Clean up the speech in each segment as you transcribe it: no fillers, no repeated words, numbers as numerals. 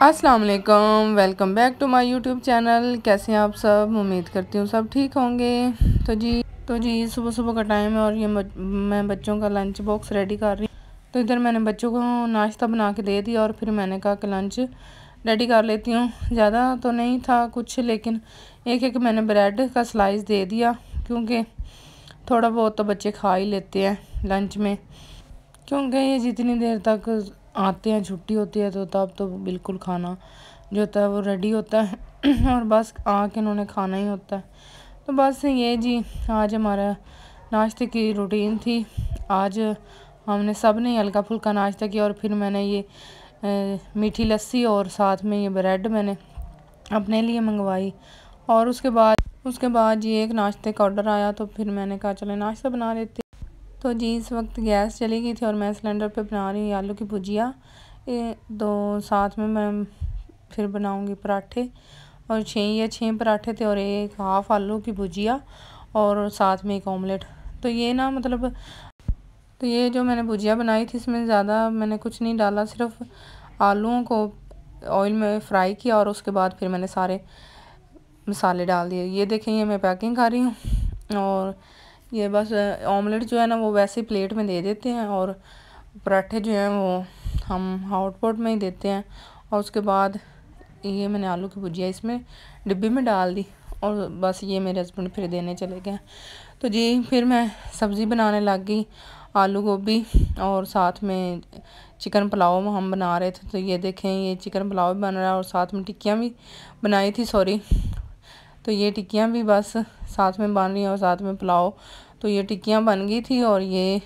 अस्सलाम वालेकुम, welcome back to my YouTube channel. कैसे हैं आप सब? उम्मीद करती हूँ सब ठीक होंगे। तो जी सुबह सुबह का टाइम है और ये मैं बच्चों का लंच बॉक्स रेडी कर रही हूँ। तो इधर मैंने बच्चों को नाश्ता बना के दे दिया और फिर मैंने कहा कि लंच रेडी कर लेती हूँ। ज़्यादा तो नहीं था कुछ, लेकिन एक एक मैंने ब्रेड का स्लाइस दे दिया, क्योंकि थोड़ा बहुत तो बच्चे खा ही लेते हैं लंच में। क्योंकि ये जितनी देर तक आते हैं, छुट्टी होती है, तो तब तो बिल्कुल खाना जो होता है वो रेडी होता है और बस आके इन्होंने खाना ही होता है। तो बस ये जी आज हमारा नाश्ते की रूटीन थी। आज हमने सब ने हल्का फुल्का नाश्ता किया और फिर मैंने ये मीठी लस्सी और साथ में ये ब्रेड मैंने अपने लिए मंगवाई। और उसके बाद ये एक नाश्ते का ऑर्डर आया, तो फिर मैंने कहा चलो नाश्ता बना लेते। तो जी इस वक्त गैस चली गई थी और मैं सिलेंडर पे बना रही हूँ आलू की भुजिया। तो साथ में मैं फिर बनाऊँगी पराठे, और 6 पराठे थे और एक हाफ़ आलू की भुजिया और साथ में एक ऑमलेट। तो ये ना मतलब तो ये जो मैंने भुजिया बनाई थी इसमें ज़्यादा मैंने कुछ नहीं डाला, सिर्फ आलूओं को ऑयल में फ्राई किया और उसके बाद फिर मैंने सारे मसाले डाल दिए। ये देखें, ये मैं पैकिंग कर रही हूँ। और ये बस ऑमलेट जो है ना वो वैसे प्लेट में दे देते हैं, और पराठे जो हैं वो हम हॉट पॉट में ही देते हैं। और उसके बाद ये मैंने आलू की भुजिया इसमें डिब्बी में डाल दी और बस ये मेरे हस्बैंड फिर देने चले गए। तो जी फिर मैं सब्ज़ी बनाने लग गई, आलू गोभी और साथ में चिकन पुलाव हम बना रहे थे। तो ये देखें, ये चिकन पुलाव भी बन रहा है और साथ में टिक्कियाँ भी बनाई थी, सॉरी। तो ये टिक्कियाँ भी बस साथ में बन रही हैं और साथ में पुलाव। तो ये टिक्कियाँ बन गई थी और ये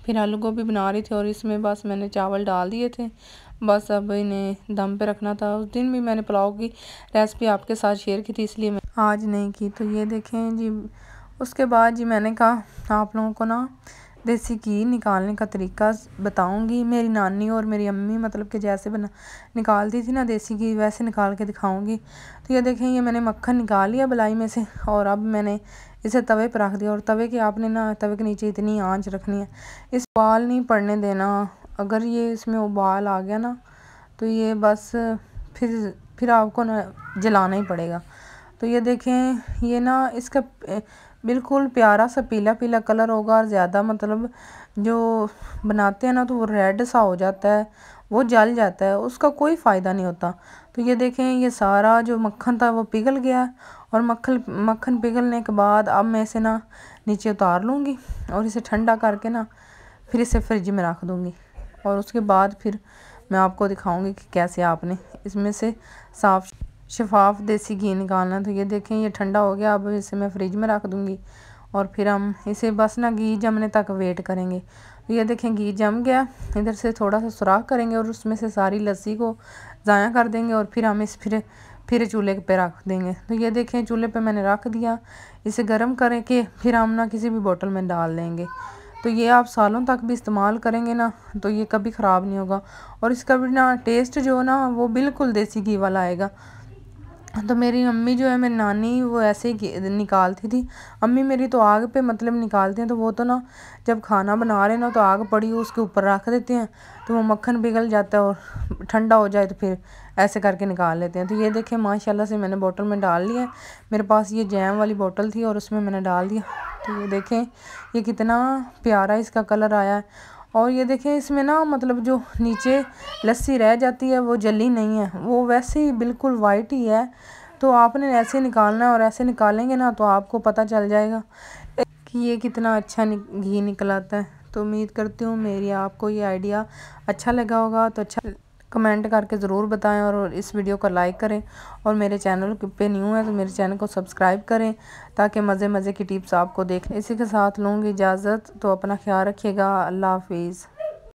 फिर आलू गोभी बना रही थी और इसमें बस मैंने चावल डाल दिए थे। बस अब इन्हें दम पे रखना था। उस दिन भी मैंने पुलाव की रेसिपी आपके साथ शेयर की थी, इसलिए मैं आज नहीं की। तो ये देखें जी, उसके बाद जी मैंने कहा आप लोगों को ना देसी घी निकालने का तरीका बताऊंगी। मेरी नानी और मेरी अम्मी मतलब कि जैसे निकालती थी ना देसी घी, वैसे निकाल के दिखाऊंगी। तो ये देखें, ये मैंने मक्खन निकाल लिया मलाई में से और अब मैंने इसे तवे पर रख दिया। और तवे के नीचे इतनी आंच रखनी है, इस उबाल नहीं पड़ने देना। अगर ये इसमें उबाल आ गया ना तो ये बस फिर आपको ना जलाना ही पड़ेगा। तो ये देखें, ये ना इसका बिल्कुल प्यारा सा पीला पीला कलर होगा, और ज़्यादा मतलब जो बनाते हैं ना तो वो रेड सा हो जाता है, वो जल जाता है, उसका कोई फ़ायदा नहीं होता। तो ये देखें, ये सारा जो मक्खन था वो पिघल गया। और मक्खन पिघलने के बाद अब मैं इसे ना नीचे उतार लूँगी और इसे ठंडा करके ना फिर इसे फ्रिज में रख दूँगी। और उसके बाद फिर मैं आपको दिखाऊँगी कि कैसे आपने इसमें से साफ़ शफाफ देसी घी निकालना। तो ये देखें, ये ठंडा हो गया। अब इसे मैं फ्रिज में रख दूँगी और फिर हम इसे बस ना घी जमने तक वेट करेंगे। तो ये देखें, घी जम गया। इधर से थोड़ा सा सुराख करेंगे और उसमें से सारी लस्सी को ज़ाया कर देंगे और फिर हम फिर चूल्हे पे रख देंगे। तो ये देखें, चूल्हे पे मैंने रख दिया। इसे गर्म करके फिर हम ना किसी भी बोतल में डाल देंगे। तो ये आप सालों तक भी इस्तेमाल करेंगे ना तो ये कभी ख़राब नहीं होगा, और इसका भी ना टेस्ट जो ना वो बिल्कुल देसी घी वाला आएगा। तो मेरी अम्मी जो है, मेरी नानी, वो ऐसे ही निकालती थी। अम्मी मेरी तो आग पे मतलब निकालती हैं, तो वो तो ना जब खाना बना रहे ना तो आग पड़ी हो उसके ऊपर रख देते हैं, तो वो मक्खन पिघल जाता है और ठंडा हो जाए तो फिर ऐसे करके निकाल लेते हैं। तो ये देखें, माशाल्लाह से मैंने बोतल में डाल लिया है। मेरे पास ये जैम वाली बोतल थी और उसमें मैंने डाल दिया। तो ये देखें, ये कितना प्यारा इसका कलर आया है। और ये देखें, इसमें ना मतलब जो नीचे लस्सी रह जाती है वो जली नहीं है, वो वैसे ही बिल्कुल वाइट ही है। तो आपने ऐसे निकालना है और ऐसे निकालेंगे ना तो आपको पता चल जाएगा कि ये कितना अच्छा घी निकलाता है। तो उम्मीद करती हूँ मेरी आपको ये आइडिया अच्छा लगा होगा। तो अच्छा कमेंट करके ज़रूर बताएं और इस वीडियो को लाइक करें। और मेरे चैनल पे न्यू है तो मेरे चैनल को सब्सक्राइब करें ताकि मज़े मज़े की टिप्स आपको देखने। इसी के साथ लूँगी इजाज़त। तो अपना ख्याल रखिएगा। अल्लाह हाफिज़।